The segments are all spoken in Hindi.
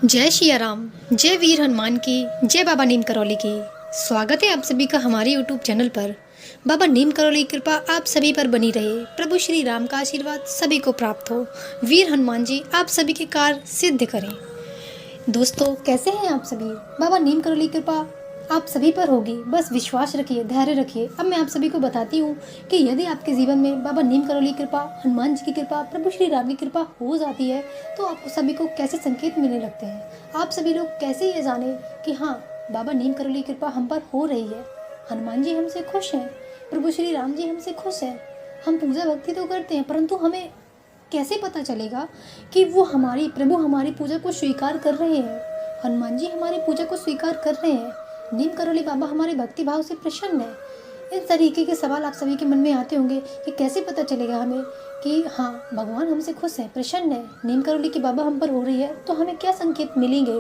जय श्री राम, जय वीर हनुमान की, जय बाबा नीम करौली की। स्वागत है आप सभी का हमारे यूट्यूब चैनल पर। बाबा नीम करौली की कृपा आप सभी पर बनी रहे। प्रभु श्री राम का आशीर्वाद सभी को प्राप्त हो। वीर हनुमान जी आप सभी के कार्य सिद्ध करें। दोस्तों, कैसे हैं आप सभी? बाबा नीम करौली की कृपा आप सभी पर होगी, बस विश्वास रखिए, धैर्य रखिए। अब मैं आप सभी को बताती हूँ कि यदि आपके जीवन में बाबा नीम करौली की कृपा, हनुमान जी की कृपा, प्रभु श्री राम की कृपा हो जाती है तो आप सभी को कैसे संकेत मिलने लगते हैं। आप सभी लोग कैसे ये जाने कि हाँ, बाबा नीम करौली की कृपा हम पर हो रही है, हनुमान जी हमसे खुश हैं, प्रभु श्री राम जी हमसे खुश हैं। हम पूजा भक्ति तो करते हैं, परंतु हमें कैसे पता चलेगा कि वो प्रभु हमारी पूजा को स्वीकार कर रहे हैं, हनुमान जी हमारी पूजा को स्वीकार कर रहे हैं, नीम करौली बाबा हमारे भक्ति भाव से प्रसन्न है। इस तरीके के सवाल आप सभी के मन में आते होंगे कि कैसे पता चलेगा हमें कि हाँ, भगवान हमसे खुश है, प्रसन्न है, नीम करौली की बाबा हम पर हो रही है, तो हमें क्या संकेत मिलेंगे।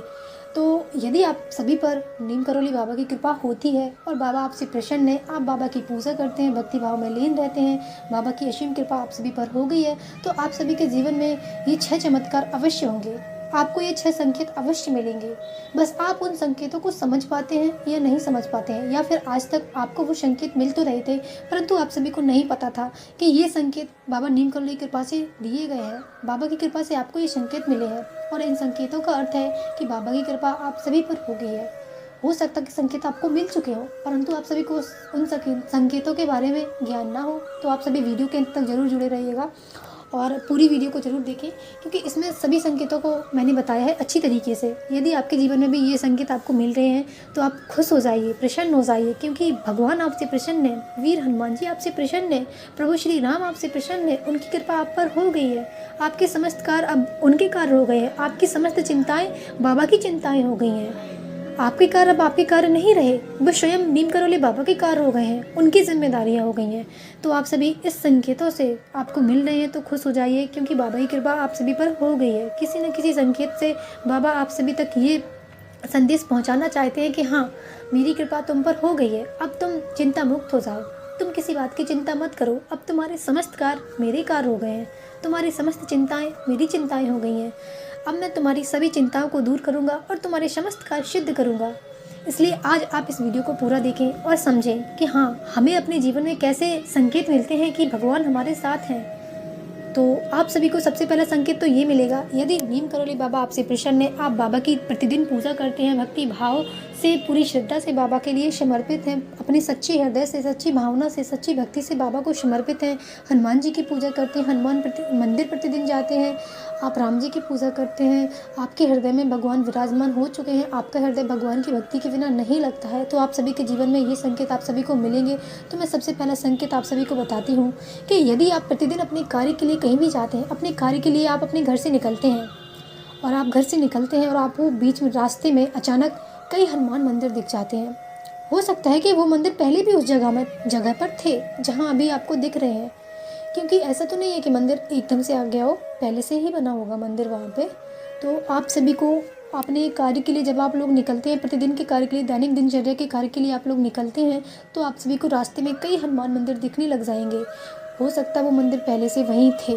तो यदि आप सभी पर नीम करौली बाबा की कृपा होती है और बाबा आपसे प्रसन्न है, आप बाबा की पूजा करते हैं, भक्ति भाव में लीन रहते हैं, बाबा की असीम कृपा आप सभी पर हो गई है, तो आप सभी के जीवन में ये 6 चमत्कार अवश्य होंगे। आपको ये 6 संकेत अवश्य मिलेंगे। बस आप उन संकेतों को समझ पाते हैं या नहीं समझ पाते हैं, या फिर आज तक आपको वो संकेत मिल तो रहे थे परंतु आप सभी को नहीं पता था कि ये संकेत बाबा नीम करौली की कृपा से दिए गए हैं। बाबा की कृपा से आपको ये संकेत मिले हैं और इन संकेतों का अर्थ है कि बाबा की कृपा आप सभी पर हो गई है। हो सकता है कि संकेत आपको मिल चुके हो परंतु आप सभी को उन संकेतों के बारे में ज्ञान ना हो, तो आप सभी वीडियो के अंत तक जरूर जुड़े रहिएगा और पूरी वीडियो को जरूर देखें, क्योंकि इसमें सभी संकेतों को मैंने बताया है अच्छी तरीके से। यदि आपके जीवन में भी ये संकेत आपको मिल रहे हैं तो आप खुश हो जाइए, प्रसन्न हो जाइए, क्योंकि भगवान आपसे प्रसन्न है, वीर हनुमान जी आपसे प्रसन्न है, प्रभु श्री राम आपसे प्रसन्न है, उनकी कृपा आप पर हो गई है। आपके समस्त कार्य अब उनके कार्य हो गए हैं, आपकी समस्त चिंताएं बाबा की चिंताएं हो गई हैं। आपके कार्य अब आपके कार्य नहीं रहे, वो स्वयं नीम करौली बाबा के कार्य हो गए हैं, उनकी जिम्मेदारियां हो गई हैं। तो आप सभी इस संकेतों से आपको मिल रहे हैं तो खुश हो जाइए, क्योंकि बाबा की कृपा आप सभी पर हो गई है। किसी न किसी संकेत से बाबा आप सभी तक ये संदेश पहुंचाना चाहते हैं कि हाँ, मेरी कृपा तुम पर हो गई है, अब तुम चिंता मुक्त हो जाओ, तुम किसी बात की चिंता मत करो, अब तुम्हारे समस्त कार्य मेरे कार्य हो गए हैं, तुम्हारी समस्त चिंताएं मेरी चिंताएं हो गई हैं। अब मैं तुम्हारी सभी चिंताओं को दूर करूंगा और तुम्हारे समस्त कार्य सिद्ध करूंगा। इसलिए आज आप इस वीडियो को पूरा देखें और समझें कि हाँ, हमें अपने जीवन में कैसे संकेत मिलते हैं कि भगवान हमारे साथ हैं। तो आप सभी को सबसे पहला संकेत तो ये मिलेगा, यदि नीम करौली बाबा आपसे प्रसन्न है, आप बाबा की प्रतिदिन पूजा करते हैं, भक्ति भाव से, पूरी श्रद्धा से बाबा के लिए समर्पित हैं, अपने सच्चे हृदय से, सच्ची भावना से, सच्ची भक्ति से बाबा को समर्पित हैं, हनुमान जी की पूजा करते हैं, हनुमान मंदिर प्रतिदिन जाते हैं, आप राम जी की पूजा करते हैं, आपके हृदय में भगवान विराजमान हो चुके हैं, आपका हृदय भगवान की भक्ति के बिना नहीं लगता है, तो आप सभी के जीवन में ये संकेत आप सभी को मिलेंगे। तो मैं सबसे पहला संकेत आप सभी को बताती हूँ कि यदि आप प्रतिदिन अपने कार्य के लिए कहीं भी जाते हैं, अपने कार्य के लिए आप अपने घर से निकलते हैं और आप घर से निकलते हैं और आपको बीच में रास्ते में अचानक कई हनुमान मंदिर दिख जाते हैं। हो सकता है कि वो मंदिर पहले भी उस जगह पर थे जहाँ अभी आपको दिख रहे हैं, क्योंकि ऐसा तो नहीं है कि मंदिर एकदम से आ गया हो, पहले से ही बना होगा मंदिर वहाँ पे। तो आप सभी को अपने कार्य के लिए जब आप लोग निकलते हैं, प्रतिदिन के कार्य के लिए, दैनिक दिनचर्या के कार्य के लिए आप लोग निकलते हैं, तो आप सभी को रास्ते में कई हनुमान मंदिर दिखने लग जाएंगे। हो सकता है वो मंदिर पहले से वहीं थे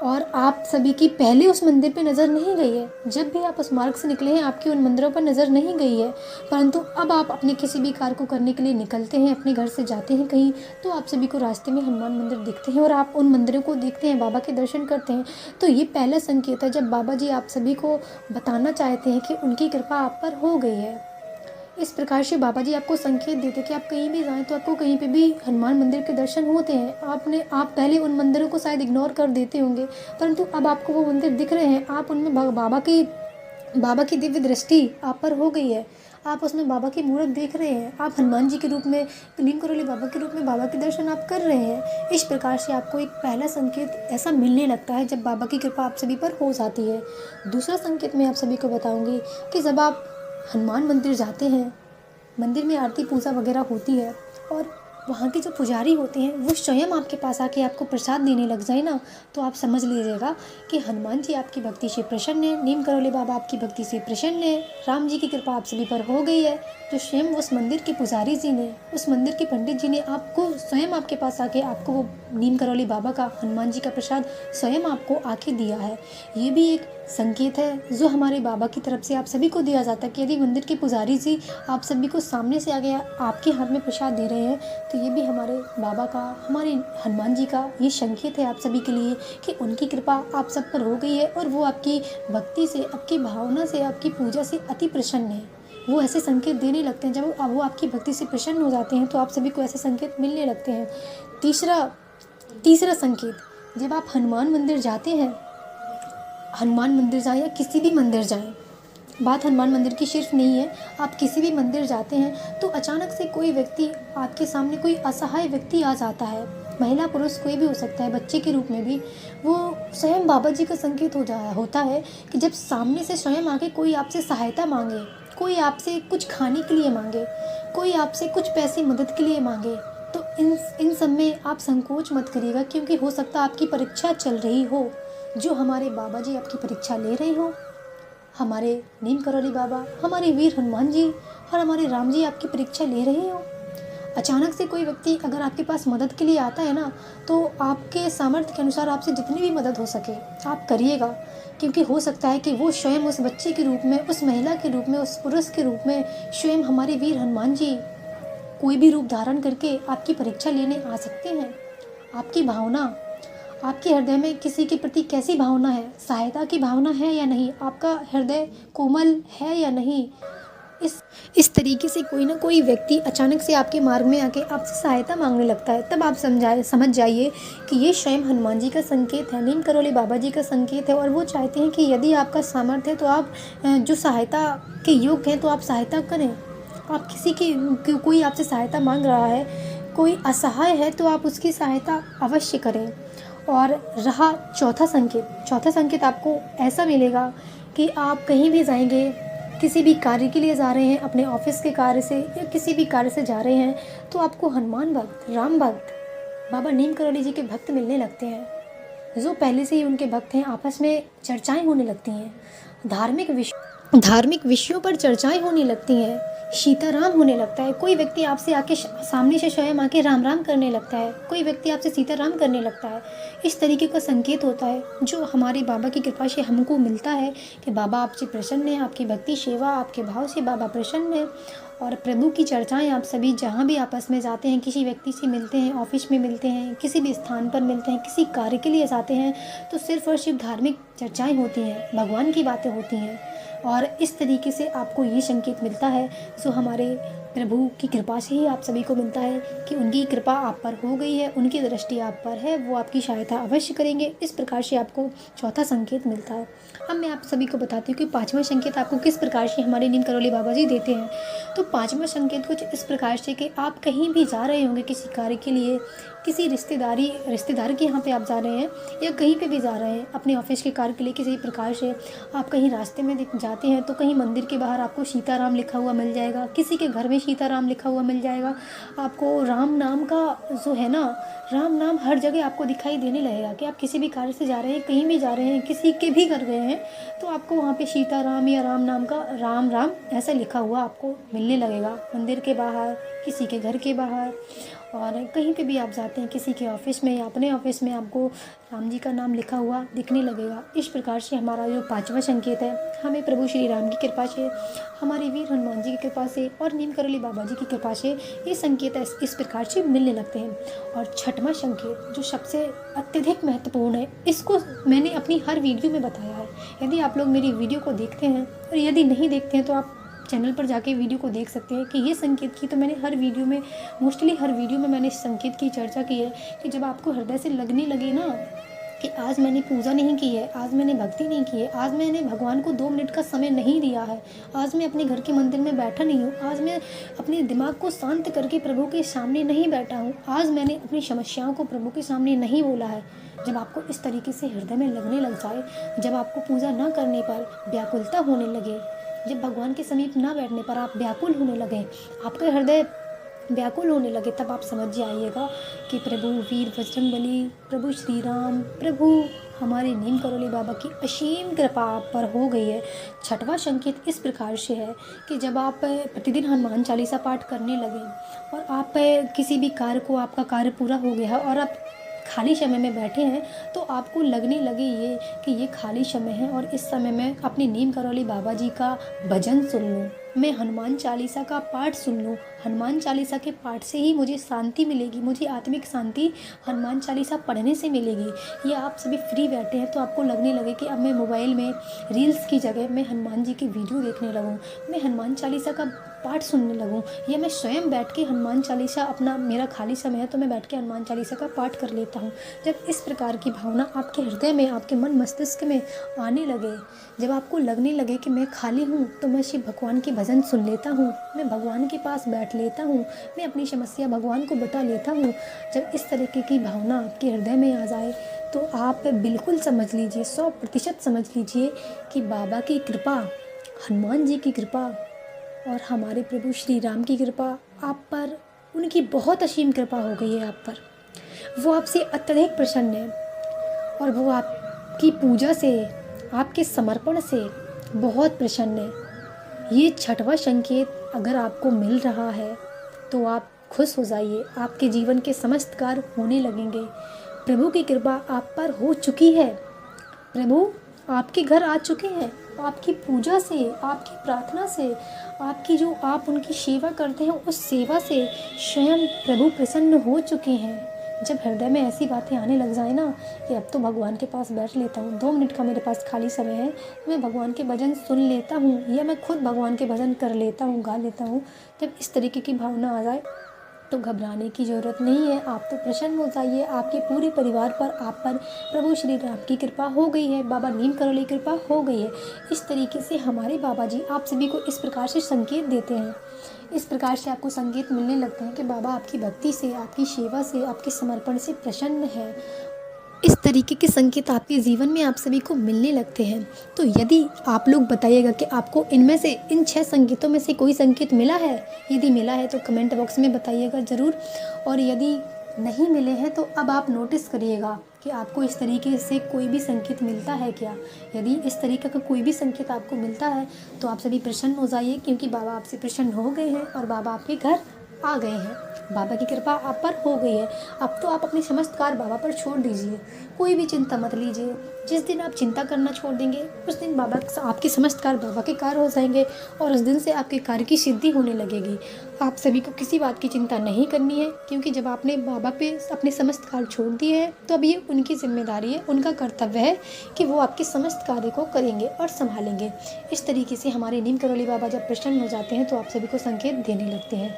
और आप सभी की पहले उस मंदिर पे नज़र नहीं गई है। जब भी आप उस मार्ग से निकले हैं, आपकी उन मंदिरों पर नज़र नहीं गई है, परंतु अब आप अपने किसी भी कार्य को करने के लिए निकलते हैं, अपने घर से जाते हैं कहीं, तो आप सभी को रास्ते में हनुमान मंदिर दिखते हैं और आप उन मंदिरों को देखते हैं, बाबा के दर्शन करते हैं। तो ये पहला संकेत है जब बाबा जी आप सभी को बताना चाहते हैं कि उनकी कृपा आप पर हो गई है। इस प्रकार से बाबा जी आपको संकेत देते हैं कि आप कहीं भी जाएं तो आपको कहीं पे भी हनुमान मंदिर के दर्शन होते हैं। आप पहले उन मंदिरों को शायद इग्नोर कर देते होंगे, परंतु अब आपको वो मंदिर दिख रहे हैं, आप उनमें बाबा की दिव्य दृष्टि आप पर हो गई है, आप उसमें बाबा की मूर्त देख रहे हैं, आप हनुमान जी के रूप में, नीम करौली बाबा के रूप में बाबा के दर्शन आप कर रहे हैं। इस प्रकार से आपको एक पहला संकेत ऐसा मिलने लगता है जब बाबा की कृपा आप सभी पर हो जाती है। दूसरा संकेत मैं आप सभी को बताऊंगी कि जब आप हनुमान मंदिर जाते हैं, मंदिर में आरती पूजा वगैरह होती है और वहाँ के जो पुजारी होते हैं वो स्वयं आपके पास आके आपको प्रसाद देने लग जाए ना, तो आप समझ लीजिएगा कि हनुमान जी आपकी भक्ति से प्रसन्न है, नीम करौली बाबा आपकी भक्ति से प्रसन्न है, राम जी की कृपा आप सभी पर हो गई है। जो स्वयं उस मंदिर के पुजारी जी ने, उस मंदिर के पंडित जी ने आपको स्वयं आपके पास आके आपको वो नीम करौली बाबा का, हनुमान जी का प्रसाद स्वयं आपको आके दिया है। ये भी एक संकेत है जो हमारे बाबा की तरफ से आप सभी को दिया जाता है कि यदि मंदिर के पुजारी जी आप सभी को सामने से आगे आपके हाथ में प्रसाद दे रहे हैं तो ये भी हमारे बाबा का, हमारे हनुमान जी का ये संकेत है आप सभी के लिए कि उनकी कृपा आप सब पर हो गई है और वो आपकी भक्ति से, आपकी भावना से, आपकी पूजा से अति प्रसन्न है। वो ऐसे संकेत देने लगते हैं, जब वो आपकी भक्ति से प्रसन्न हो जाते हैं तो आप सभी को ऐसे संकेत मिलने लगते हैं। तीसरा संकेत, जब आप हनुमान मंदिर जाते हैं, हनुमान मंदिर जाएं या किसी भी मंदिर जाएं, बात हनुमान मंदिर की सिर्फ नहीं है, आप किसी भी मंदिर जाते हैं तो अचानक से कोई व्यक्ति आपके सामने, कोई असहाय व्यक्ति आ जाता है, महिला पुरुष कोई भी हो सकता है, बच्चे के रूप में भी, वो स्वयं बाबा जी का संकेत होता है कि जब सामने से स्वयं आके कोई आपसे सहायता मांगे, कोई आपसे कुछ खाने के लिए मांगे, कोई आपसे कुछ पैसे मदद के लिए मांगे, तो इन सब में आप संकोच मत करिएगा, क्योंकि हो सकता है आपकी परीक्षा चल रही हो, जो हमारे बाबा जी आपकी परीक्षा ले रहे हो। हमारे नीम करौली बाबा, हमारे वीर हनुमान जी और हमारे राम जी आपकी परीक्षा ले रहे हो। अचानक से कोई व्यक्ति अगर आपके पास मदद के लिए आता है ना, तो आपके सामर्थ्य के अनुसार आपसे जितनी भी मदद हो सके आप करिएगा, क्योंकि हो सकता है कि वो स्वयं उस बच्चे के रूप में, उस महिला के रूप में, उस पुरुष के रूप में, स्वयं हमारे वीर हनुमान जी कोई भी रूप धारण करके आपकी परीक्षा लेने आ सकते हैं। आपकी भावना, आपके हृदय में किसी के प्रति कैसी भावना है, सहायता की भावना है या नहीं, आपका हृदय कोमल है या नहीं, इस तरीके से कोई ना कोई व्यक्ति अचानक से आपके मार्ग में आके आपसे सहायता मांगने लगता है, तब आप समझ जाइए कि ये स्वयं हनुमान जी का संकेत है, नीम करौली बाबा जी का संकेत है। और वो चाहते हैं कि यदि आपका सामर्थ्य है तो आप जो सहायता के योग्य हैं तो आप सहायता करें। आप किसी की, कोई आपसे सहायता मांग रहा है, कोई असहाय है, तो आप उसकी सहायता अवश्य करें। और रहा चौथा संकेत आपको ऐसा मिलेगा कि आप कहीं भी जाएंगे, किसी भी कार्य के लिए जा रहे हैं, अपने ऑफिस के कार्य से या किसी भी कार्य से जा रहे हैं, तो आपको हनुमान भक्त, राम भक्त, बाबा नीम करौली जी के भक्त मिलने लगते हैं, जो पहले से ही उनके भक्त हैं। आपस में चर्चाएं होने लगती हैं, धार्मिक विषयों पर चर्चाएं होने लगती हैं, सीताराम होने लगता है। कोई व्यक्ति आपसे आके सामने से स्वयं आके राम राम करने लगता है, कोई व्यक्ति आपसे सीताराम करने लगता है। इस तरीके का संकेत होता है जो हमारे बाबा की कृपा से हमको मिलता है कि बाबा आपसे प्रसन्न है, आपकी भक्ति सेवा, आपके भाव से बाबा प्रसन्न है। और प्रभु की चर्चाएं आप सभी जहाँ भी आपस में जाते हैं, किसी व्यक्ति से मिलते हैं, ऑफिस में मिलते हैं, किसी भी स्थान पर मिलते हैं, किसी कार्य के लिए जाते हैं, तो सिर्फ और सिर्फ धार्मिक चर्चाएं होती हैं, भगवान की बातें होती हैं। और इस तरीके से आपको ये संकेत मिलता है जो हमारे प्रभु की कृपा से ही आप सभी को मिलता है कि उनकी कृपा आप पर हो गई है, उनकी दृष्टि आप पर है, वो आपकी सहायता अवश्य करेंगे। इस प्रकार से आपको चौथा संकेत मिलता है। अब मैं आप सभी को बताती हूँ कि पांचवा संकेत आपको किस प्रकार से हमारे नीम करौली बाबा जी देते हैं। तो पांचवा संकेत कुछ इस प्रकार से कि आप कहीं भी जा रहे होंगे किसी कार्य के लिए, किसी रिश्तेदार के यहाँ पे आप जा रहे हैं या कहीं पे भी जा रहे हैं अपने ऑफिस के कार्य के लिए, किसी प्रकार से आप कहीं रास्ते में जाते हैं तो कहीं मंदिर के बाहर आपको सीताराम लिखा हुआ मिल जाएगा, किसी के घर में सीताराम लिखा हुआ मिल जाएगा। आपको राम नाम का जो है ना, राम नाम हर जगह आपको दिखाई देने लगेगा कि आप किसी भी कार्य से जा रहे हैं, कहीं भी जा रहे हैं, किसी के भी घर गए हैं तो आपको वहाँ पे सीताराम या राम नाम का राम राम ऐसा लिखा हुआ आपको मिलने लगेगा, मंदिर के बाहर, किसी के घर के बाहर, और कहीं पे भी आप जाते हैं, किसी के ऑफिस में या अपने ऑफिस में आपको राम जी का नाम लिखा हुआ दिखने लगेगा। इस प्रकार से हमारा जो पांचवा संकेत है, हमें प्रभु श्री राम की कृपा से, हमारे वीर हनुमान जी की कृपा से और नीम करौली बाबा जी की कृपा से ये संकेत इस प्रकार से मिलने लगते हैं। और छठवां संकेत जो सबसे अत्यधिक महत्वपूर्ण है, इसको मैंने अपनी हर वीडियो में बताया है। यदि आप लोग मेरी वीडियो को देखते हैं और यदि नहीं देखते हैं तो आप चैनल पर जाके वीडियो को देख सकते हैं कि ये संकेत की तो मैंने हर वीडियो में, मोस्टली हर वीडियो में मैंने इस संकेत की चर्चा की है कि जब आपको हृदय से लगने लगे ना कि आज मैंने पूजा नहीं की है, आज मैंने भक्ति नहीं की है, आज मैंने भगवान को 2 मिनट का समय नहीं दिया है, आज मैं अपने घर के मंदिर में बैठा नहीं हूँ, आज मैं अपने दिमाग को शांत करके प्रभु के सामने नहीं बैठा हूँ, आज मैंने अपनी समस्याओं को प्रभु के सामने नहीं बोला है। जब आपको इस तरीके से हृदय में लगने लग जाए, जब आपको पूजा न करने पर व्याकुलता होने लगे, जब भगवान के समीप ना बैठने पर आप व्याकुल होने लगे, आपका हृदय व्याकुल होने लगे, तब आप समझ जाइएगा कि प्रभु वीर बजरंगबली, प्रभु श्री राम, प्रभु हमारे नीम करौली बाबा की असीम कृपा आप पर हो गई है। छठवां संकेत इस प्रकार से है कि जब आप प्रतिदिन हनुमान चालीसा पाठ करने लगे और आप किसी भी कार्य को, आपका कार्य पूरा हो गया है और आप खाली समय में बैठे हैं तो आपको लगने लगे ये कि ये खाली समय है और इस समय मैं अपने नीम करौली बाबा जी का भजन सुन लूँ, मैं हनुमान चालीसा का पाठ सुन लूँ। हनुमान चालीसा के पाठ से ही मुझे शांति मिलेगी, मुझे आत्मिक शांति हनुमान चालीसा पढ़ने से मिलेगी। या आप सभी फ्री बैठे हैं तो आपको लगने लगे कि अब मैं मोबाइल में रील्स की जगह मैं हनुमान जी की वीडियो देखने लगूँ, मैं हनुमान चालीसा का पाठ सुनने लगूँ, या मैं स्वयं बैठ के हनुमान चालीसा अपना मेरा खाली समय है तो मैं बैठ के हनुमान चालीसा का पाठ कर लेता हूँ। जब इस प्रकार की भावना आपके हृदय में, आपके मन मस्तिष्क में आने लगे, जब आपको लगने लगे कि मैं खाली हूँ तो मैं शिव भगवान के भजन सुन लेता हूँ, मैं भगवान के पास बैठ लेता हूँ, मैं अपनी समस्या भगवान को बता लेता हूँ, जब इस तरीके की भावना आपके हृदय में आ जाए तो आप बिल्कुल समझ लीजिए, 100% समझ लीजिए कि बाबा की कृपा, हनुमान जी की कृपा और हमारे प्रभु श्री राम की कृपा आप पर, उनकी बहुत असीम कृपा हो गई है आप पर। वो आपसे अत्यधिक प्रसन्न है और वो आपकी पूजा से, आपके समर्पण से बहुत प्रसन्न है। ये छठवां संकेत अगर आपको मिल रहा है तो आप खुश हो जाइए, आपके जीवन के समस्त कार्य होने लगेंगे। प्रभु की कृपा आप पर हो चुकी है, प्रभु आपके घर आ चुके हैं, आपकी पूजा से, आपकी प्रार्थना से, आपकी जो आप उनकी सेवा करते हैं उस सेवा से स्वयं प्रभु प्रसन्न हो चुके हैं। जब हृदय में ऐसी बातें आने लग जाए ना कि अब तो भगवान के पास बैठ लेता हूँ, 2 मिनट का मेरे पास खाली समय है, मैं भगवान के भजन सुन लेता हूँ या मैं खुद भगवान के भजन कर लेता हूँ, गा लेता हूँ, जब इस तरीके की भावना आ जाए तो घबराने की ज़रूरत नहीं है। आप तो प्रसन्न हो जाइए, आपके पूरे परिवार पर, आप पर प्रभु श्री राम की कृपा हो गई है, बाबा नीम करौली की कृपा हो गई है। इस तरीके से हमारे बाबा जी आप सभी को इस प्रकार से संकेत देते हैं, इस प्रकार से आपको संकेत मिलने लगते हैं कि बाबा आपकी भक्ति से, आपकी सेवा से, आपके समर्पण से प्रसन्न है। इस तरीके के संकेत आपके जीवन में आप सभी को मिलने लगते हैं। तो यदि आप लोग बताइएगा कि आपको इनमें से, इन 6 संकेतों में से कोई संकेत मिला है, यदि मिला है तो कमेंट बॉक्स में बताइएगा ज़रूर। और यदि नहीं मिले हैं तो अब आप नोटिस करिएगा कि आपको इस तरीके से कोई भी संकेत मिलता है क्या। यदि इस तरीके का कोई भी संकेत आपको मिलता है तो आप सभी प्रसन्न हो जाइए, क्योंकि बाबा आपसे प्रसन्न हो गए हैं और बाबा आपके घर आ गए हैं। बाबा की कृपा आप पर हो गई है। अब तो आप अपने समस्त कार्य बाबा पर छोड़ दीजिए, कोई भी चिंता मत लीजिए। जिस दिन आप चिंता करना छोड़ देंगे उस दिन बाबा आपके समस्त कार्य बाबा के कार्य हो जाएंगे और उस दिन से आपके कार्य की सिद्धि होने लगेगी। आप सभी को किसी बात की चिंता नहीं करनी है, क्योंकि जब आपने बाबा पे अपने समस्त कार्य छोड़ दिए हैं तो अब ये उनकी जिम्मेदारी है, उनका कर्तव्य है कि वो आपके समस्त कार्य को करेंगे और संभालेंगे। इस तरीके से हमारे नीम करौली बाबा जब प्रसन्न हो जाते हैं तो आप सभी को संकेत देने लगते हैं।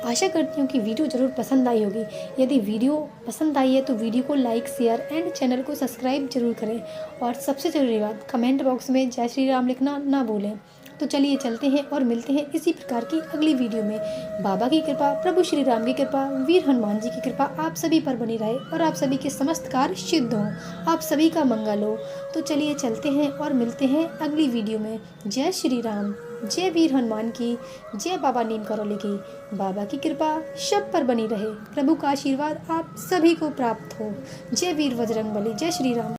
आशा करती हूँ कि वीडियो ज़रूर पसंद आई होगी। यदि वीडियो पसंद आई है तो वीडियो को लाइक, शेयर एंड चैनल को सब्सक्राइब जरूर करें और सबसे ज़रूरी बात, कमेंट बॉक्स में जय श्री राम लिखना ना भूलें। तो चलिए चलते हैं और मिलते हैं इसी प्रकार की अगली वीडियो में। बाबा की कृपा, प्रभु श्री राम की कृपा, वीर हनुमान जी की कृपा आप सभी पर बनी रहे और आप सभी के समस्त कार्य सिद्ध हों, आप सभी का मंगल हो। तो चलिए चलते हैं और मिलते हैं अगली वीडियो में। जय श्री राम, जय वीर हनुमान की, जय बाबा नीम करौली की। बाबा की कृपा सब पर बनी रहे, प्रभु का आशीर्वाद आप सभी को प्राप्त हो। जय वीर बजरंगबली, जय श्री राम।